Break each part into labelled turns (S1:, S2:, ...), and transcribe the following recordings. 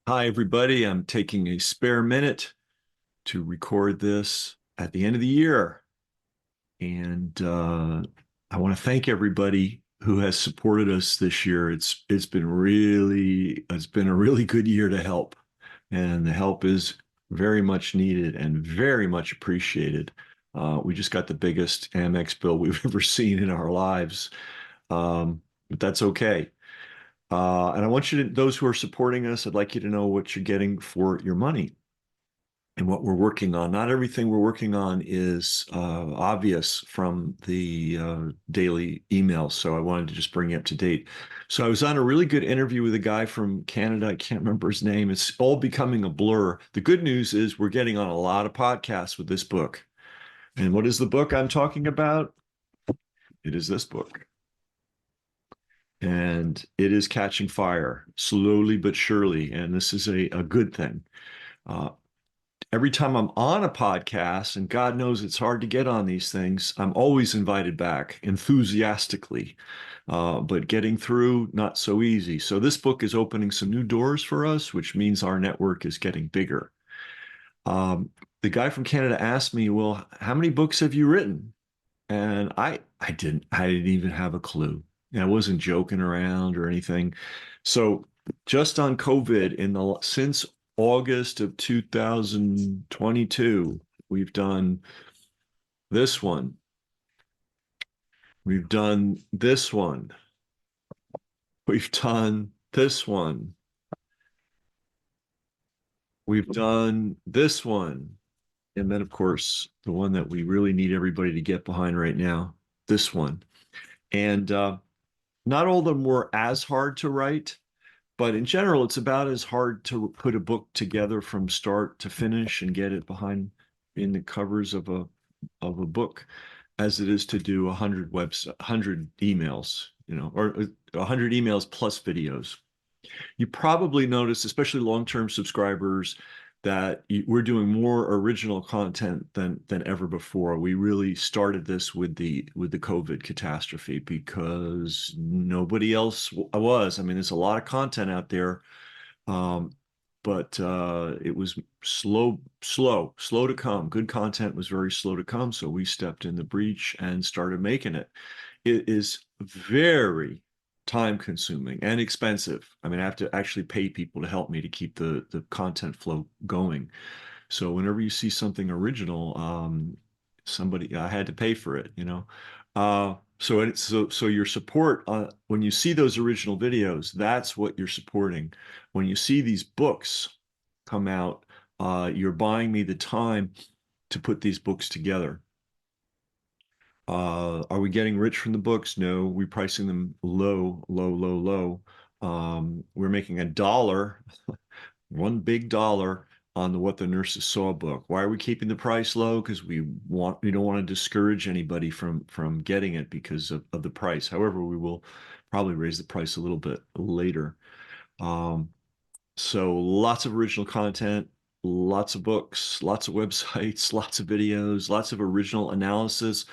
S1: Hi, everybody. I'm taking a spare minute to record this at the end of the year. And I want to thank everybody who has supported us this year. It's been a really good year to help. And the help is very much needed and very much appreciated. We just got the biggest Amex bill we've ever seen in our lives. But that's okay. And I want those who are supporting us, I'd like you to know what you're getting for your money and what we're working on. Not everything we're working on is obvious from the daily emails, so I wanted to just bring you up to date. So I was on a really good interview with a guy from Canada. I can't remember his name. It's all becoming a blur. The good news is we're getting on a lot of podcasts with this book. And what is the book I'm talking about? It is this book. And it is catching fire slowly but surely. And this is a good thing. Uh, every time I'm on a podcast, and God knows it's hard to get on these things, I'm always invited back enthusiastically. But getting through, not so easy. So this book is opening some new doors for us, which means our network is getting bigger. Um, the guy from Canada asked me, "Well, how many books have you written?" And I didn't even have a clue. And I wasn't joking around or anything. So just on COVID since August of 2022, we've done this one. We've done this one. We've done this one. We've done this one. And then, of course, the one that we really need everybody to get behind right now, this one. And not all of them were as hard to write, but in general, it's about as hard to put a book together from start to finish and get it behind in the covers of a book as it is to do 100 emails, or 100 emails plus videos. You probably notice, especially long-term subscribers, that we're doing more original content than ever before. We really started this with the COVID catastrophe because nobody else was. I mean, there's a lot of content out there, um, but it was slow to come. Good content was very slow to come, so we stepped in the breach and started making it. It is very time consuming and expensive. I mean, I have to actually pay people to help me to keep the content flow going. So whenever you see something original, somebody I had to pay for it. So your support when you see those original videos, that's what you're supporting. When you see these books come out, you're buying me the time to put these books together. Are we getting rich from the books? No, we're pricing them low, low, low, low. We're making $1, one big dollar on the What the Nurses Saw book. Why are we keeping the price low? Because we don't want to discourage anybody from getting it because of the price. However, we will probably raise the price a little bit later. Um, so lots of original content, lots of books, lots of websites, lots of videos, lots of original analysis.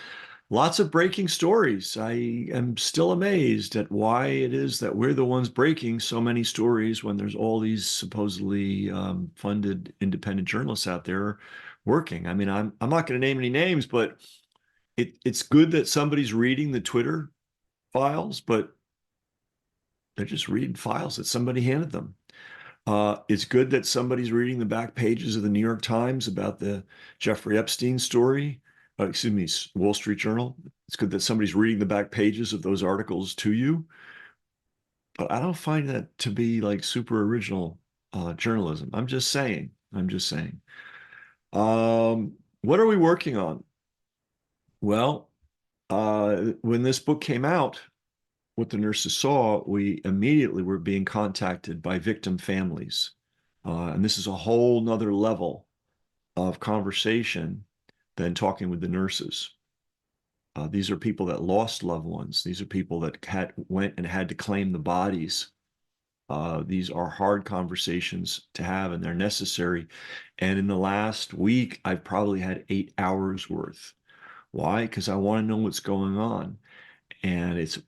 S1: Lots of breaking stories. I am still amazed at why it is that we're the ones breaking so many stories when there's all these supposedly funded independent journalists out there working. I mean, I'm not going to name any names, but it's good that somebody's reading the Twitter files, but they're just reading files that somebody handed them. It's good that somebody's reading the back pages of the New York Times about the Jeffrey Epstein story. Excuse me, Wall Street Journal. It's good that somebody's reading the back pages of those articles to you. But I don't find that to be like super original journalism. I'm just saying. I'm just saying. What are we working on? Well, when this book came out, What the Nurses Saw, we immediately were being contacted by victim families. And this is a whole nother level of conversation than talking with the nurses. These are people that lost loved ones. These are people that went and had to claim the bodies. These are hard conversations to have, and they're necessary. And in the last week, I've probably had 8 hours worth. Why? Because I want to know what's going on. And it's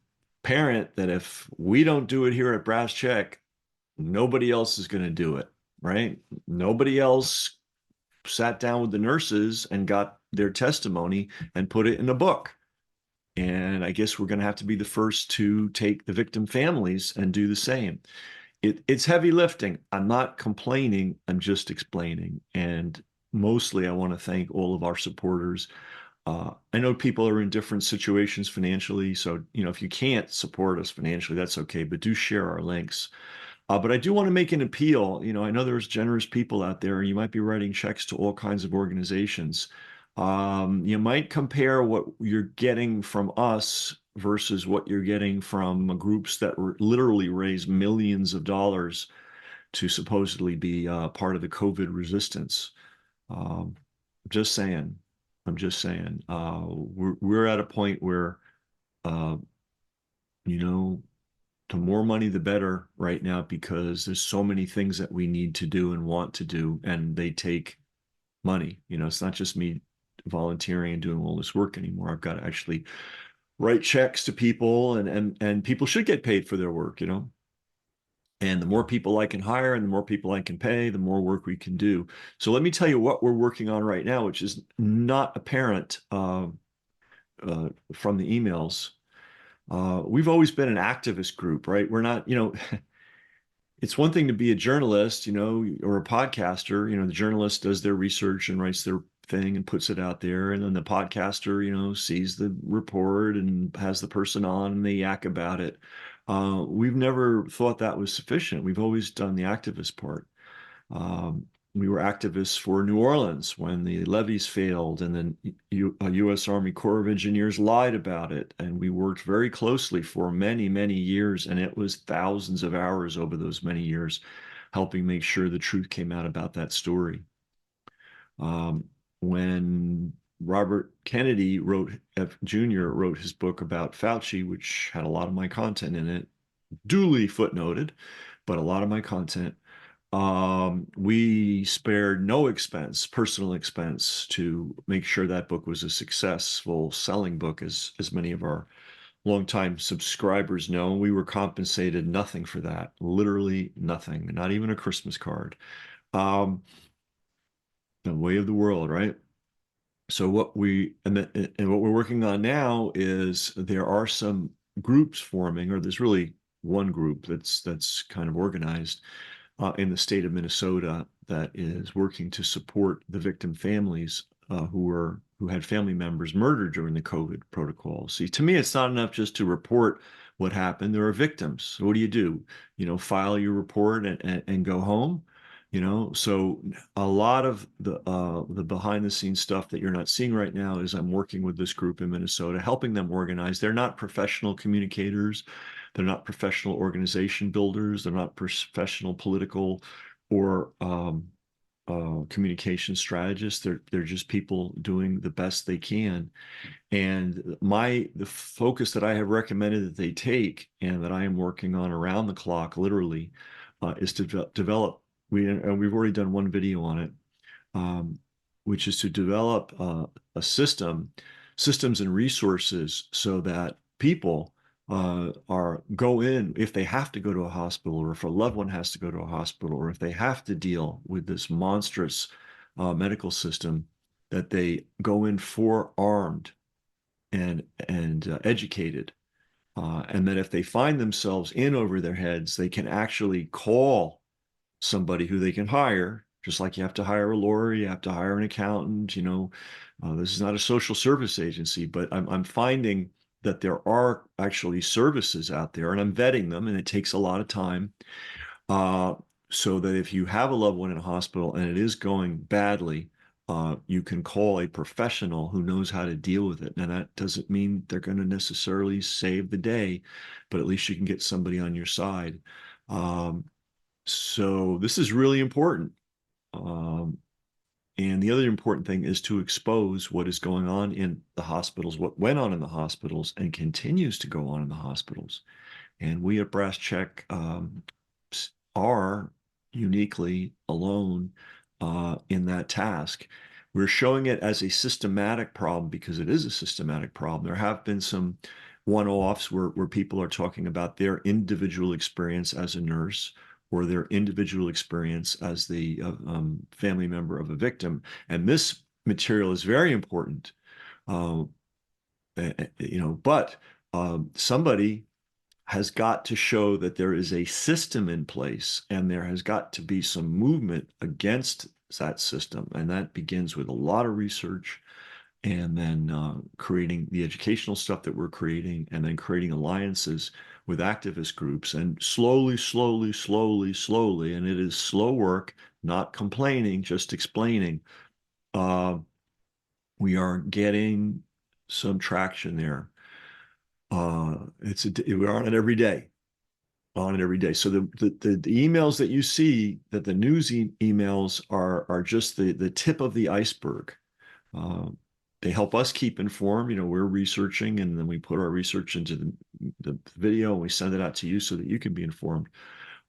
S1: apparent that if we don't do it here at Brasscheck, nobody else is going to do it. right? Nobody else sat down with the nurses and got their testimony and put it in a book. And I guess we're going to have to be the first to take the victim families and do the same. It's heavy lifting. I'm not complaining. I'm just explaining. And mostly, I want to thank all of our supporters. I know people are in different situations financially. So, if you can't support us financially, that's okay, but do share our links. But I do want to make an appeal. I know there's generous people out there. You might be writing checks to all kinds of organizations. You might compare what you're getting from us versus what you're getting from groups that literally raise millions of dollars to supposedly be part of the COVID resistance. Um, just saying. I'm just saying. We're at a point where, uh, you know, the more money, the better right now, because there's so many things that we need to do and want to do, and they take money. It's not just me volunteering and doing all this work anymore. I've got to actually write checks to people, and people should get paid for their work. And the more people I can hire and the more people I can pay, the more work we can do. So let me tell you what we're working on right now, which is not apparent from the emails. We've always been an activist group, right? We're not, it's one thing to be a journalist, or a podcaster. The journalist does their research and writes their thing and puts it out there. And then the podcaster, sees the report and has the person on and they yak about it. We've never thought that was sufficient. We've always done the activist part. Um, we were activists for New Orleans when the levees failed, and then U.S. Army Corps of Engineers lied about it. And we worked very closely for many, many years, and it was thousands of hours over those many years, helping make sure the truth came out about that story. When Robert Kennedy Jr. wrote his book about Fauci, which had a lot of my content in it, duly footnoted, but a lot of my content. We spared no expense, personal expense, to make sure that book was a successful selling book, as many of our longtime subscribers know. We were compensated nothing for that, literally nothing, not even a Christmas card. Um, the way of the world, right? So what we're working on now is there are some groups forming, or there's really one group that's kind of organized in the state of Minnesota that is working to support the victim families who had family members murdered during the COVID protocol. See, to me, it's not enough just to report what happened. There are victims. So what do? File your report and go home. So a lot of the behind the scenes stuff that you're not seeing right now is I'm working with this group in Minnesota, helping them organize. They're not professional communicators. They're not professional organization builders. They're not professional political or communication strategists. They're just people doing the best they can. And the focus that I have recommended that they take, and that I am working on around the clock, literally, is to develop. We've already done one video on it, which is to develop systems and resources so that people go in if they have to go to a hospital, or if a loved one has to go to a hospital, or if they have to deal with this monstrous medical system, that they go in forearmed and educated, and that if they find themselves in over their heads, they can actually call somebody who they can hire, just like you have to hire a lawyer, you have to hire an accountant. This is not a social service agency, but I'm finding that there are actually services out there, and I'm vetting them, and it takes a lot of time. Uh, so that if you have a loved one in a hospital and it is going badly, you can call a professional who knows how to deal with it. Now, that doesn't mean they're going to necessarily save the day, but at least you can get somebody on your side. Um, so this is really important. Um, and the other important thing is to expose what is going on in the hospitals, what went on in the hospitals and continues to go on in the hospitals. And we at Brasscheck are uniquely alone in that task. We're showing it as a systematic problem because it is a systematic problem. There have been some one-offs where people are talking about their individual experience as a nurse, or their individual experience as the family member of a victim. And this material is very important, uh, but somebody has got to show that there is a system in place and there has got to be some movement against that system. And that begins with a lot of research and then creating the educational stuff that we're creating and then creating alliances with activist groups and slowly, slowly, slowly, slowly, and it is slow work, not complaining, just explaining. We are getting some traction there. We're on it every day, on it every day. So the emails that you see, that the news emails are just the tip of the iceberg. Uh, they help us keep informed. We're researching, and then we put our research into the video, and we send it out to you so that you can be informed.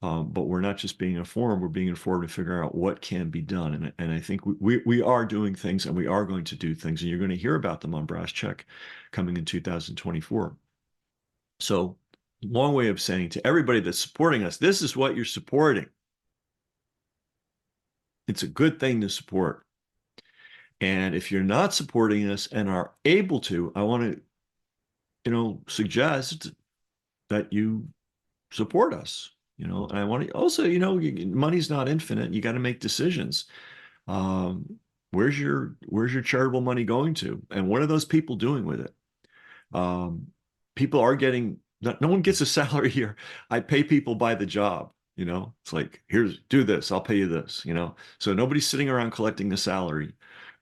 S1: But we're not just being informed; we're being informed to figure out what can be done. And I think we are doing things, and we are going to do things, and you're going to hear about them on Brasscheck coming in 2024. So, long way of saying to everybody that's supporting us, this is what you're supporting. It's a good thing to support. And if you're not supporting us and are able to, I want to, suggest that you support us. And I want to also, money's not infinite. You got to make decisions. Where's your charitable money going to? And what are those people doing with it? People are getting, no one gets a salary here. I pay people by the job. It's like, do this, I'll pay you this, so nobody's sitting around collecting a salary.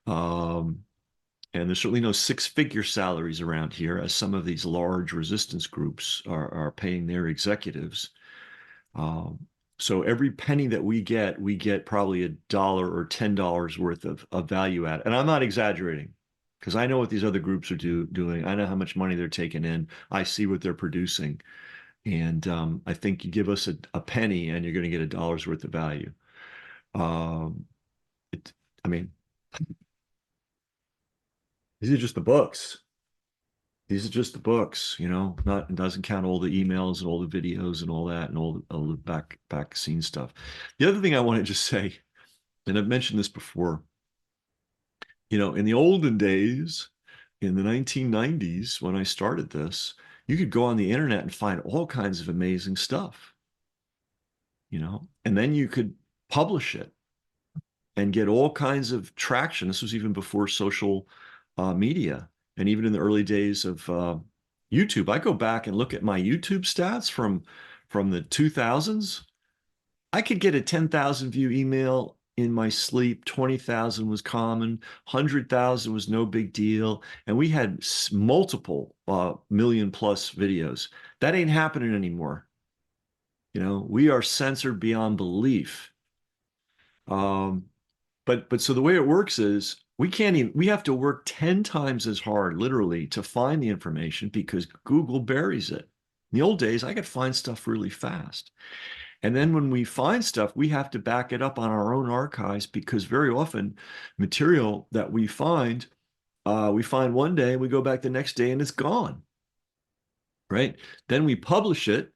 S1: And there's certainly no six-figure salaries around here, as some of these large resistance groups are paying their executives. So every penny that we get probably $1 or $10 worth of value add. And I'm not exaggerating, because I know what these other groups are doing. I know how much money they're taking in. I see what they're producing. And I think you give us a penny and you're going to get $1 worth of value. I mean, these are just the books. These are just the books, it doesn't count all the emails and all the videos and all that and all the back scene stuff. The other thing I want to just say, and I've mentioned this before, in the olden days, in the 1990s, when I started this, you could go on the internet and find all kinds of amazing stuff, and then you could publish it and get all kinds of traction. This was even before social media, and even in the early days of YouTube. I go back and look at my YouTube stats from the 2000s. I could get a 10,000 view email in my sleep. 20,000 was common. 100,000 was no big deal. And we had multiple million plus videos. That ain't happening anymore. We are censored beyond belief. But so the way it works is we have to work 10 times as hard, literally, to find the information because Google buries it. In the old days, I could find stuff really fast. And then when we find stuff, we have to back it up on our own archives, because very often material that we find one day and we go back the next day and it's gone, right? Then we publish it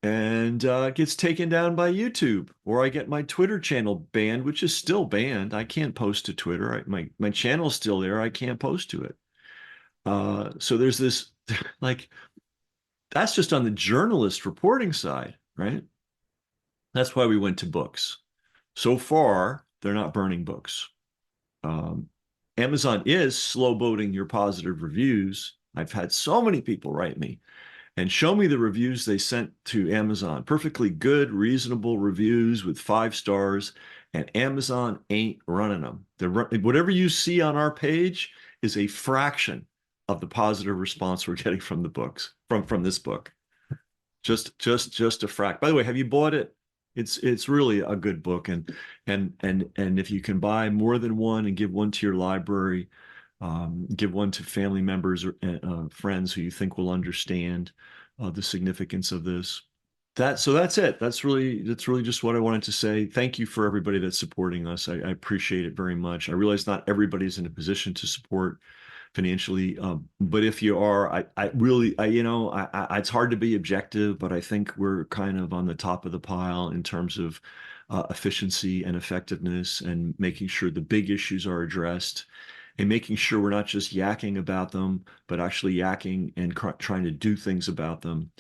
S1: and it gets taken down by YouTube, or I get my Twitter channel banned, which is still banned. I can't post to Twitter. My channel's still there. I can't post to it. So there's this, like, that's just on the journalist reporting side, right? That's why we went to books. So far, they're not burning books. Amazon is slow boating your positive reviews. I've had so many people write me and show me the reviews they sent to Amazon. Perfectly good, reasonable reviews with 5 stars, and Amazon ain't running them. Whatever you see on our page is a fraction of the positive response we're getting from the books, from this book. Just a fraction. By the way, have you bought it? It's really a good book, and if you can buy more than one and give one to your library, give one to family members or friends who you think will understand the significance of this. So that's it. That's really just what I wanted to say. Thank you for everybody that's supporting us. I appreciate it very much. I realize not everybody's in a position to support, financially. But if you are, I really, it's hard to be objective, but I think we're kind of on the top of the pile in terms of efficiency and effectiveness and making sure the big issues are addressed and making sure we're not just yakking about them, but actually yakking and trying to do things about them.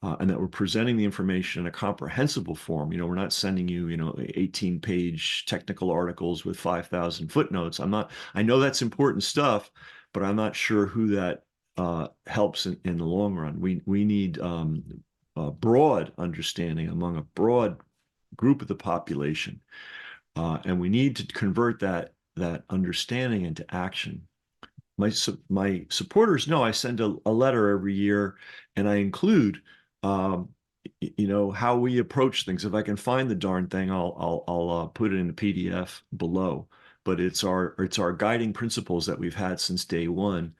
S1: And that we're presenting the information in a comprehensible form. We're not sending you, 18-page technical articles with 5,000 footnotes. I know that's important stuff, but I'm not sure who that helps in the long run. We need a broad understanding among a broad group of the population, and we need to convert that understanding into action. My supporters know I send a letter every year, and I include um, how we approach things. If I can find the darn thing, I'll put it in the PDF below. But it's our guiding principles that we've had since day one,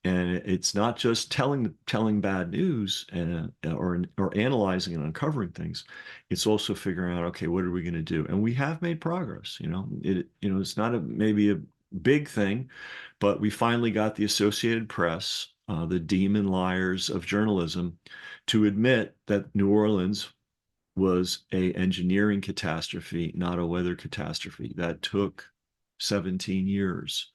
S1: and it's not just telling bad news and or analyzing and uncovering things. It's also figuring out, okay, what are we going to do? And we have made progress. It's not maybe a big thing, but we finally got the Associated Press, the demon liars of journalism, to admit that New Orleans was a engineering catastrophe, not a weather catastrophe. That took 17 years.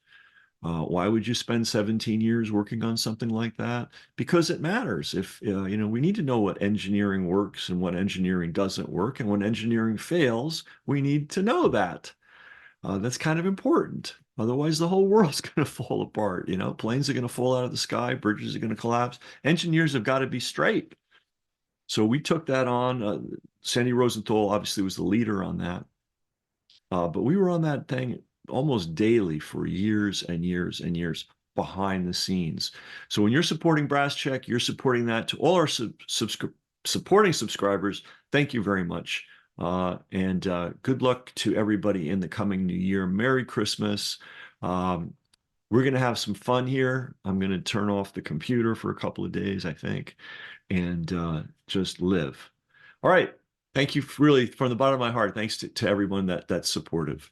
S1: Why would you spend 17 years working on something like that? Because it matters. If we need to know what engineering works and what engineering doesn't work, and when engineering fails, we need to know that. That's kind of important. Otherwise, the whole world's going to fall apart. Planes are going to fall out of the sky, bridges are going to collapse. Engineers have got to be straight. So we took that on. Sandy Rosenthal obviously was the leader on that. But we were on that thing almost daily for years and years and years behind the scenes. So when you're supporting Brasscheck, you're supporting that. To all our supporting subscribers, thank you very much. And good luck to everybody in the coming new year. Merry Christmas. We're going to have some fun here. I'm going to turn off the computer for a couple of days, I think, and just live. All right. Thank you really from the bottom of my heart. Thanks to everyone that's supportive.